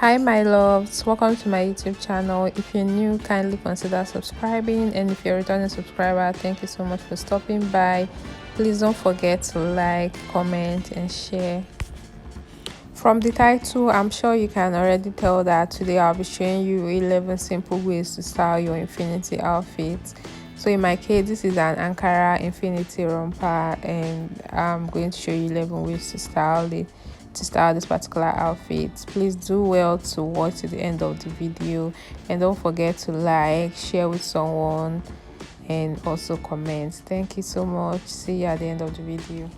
Hi my loves, welcome to my YouTube channel. If you're new, kindly consider subscribing, and if you're a returning subscriber, thank you so much for stopping by. Please don't forget to like, comment and share. From the title, I'm sure you can already tell that today I'll be showing you 11 simple ways to style your infinity outfit. So in my case, this is an Ankara infinity romper, and I'm going to show you 11 ways to style it, to style this particular outfit. Please do well to watch to the end of the video, and don't forget to like, share with someone, and also comment. Thank you so much. See you at the end of the video.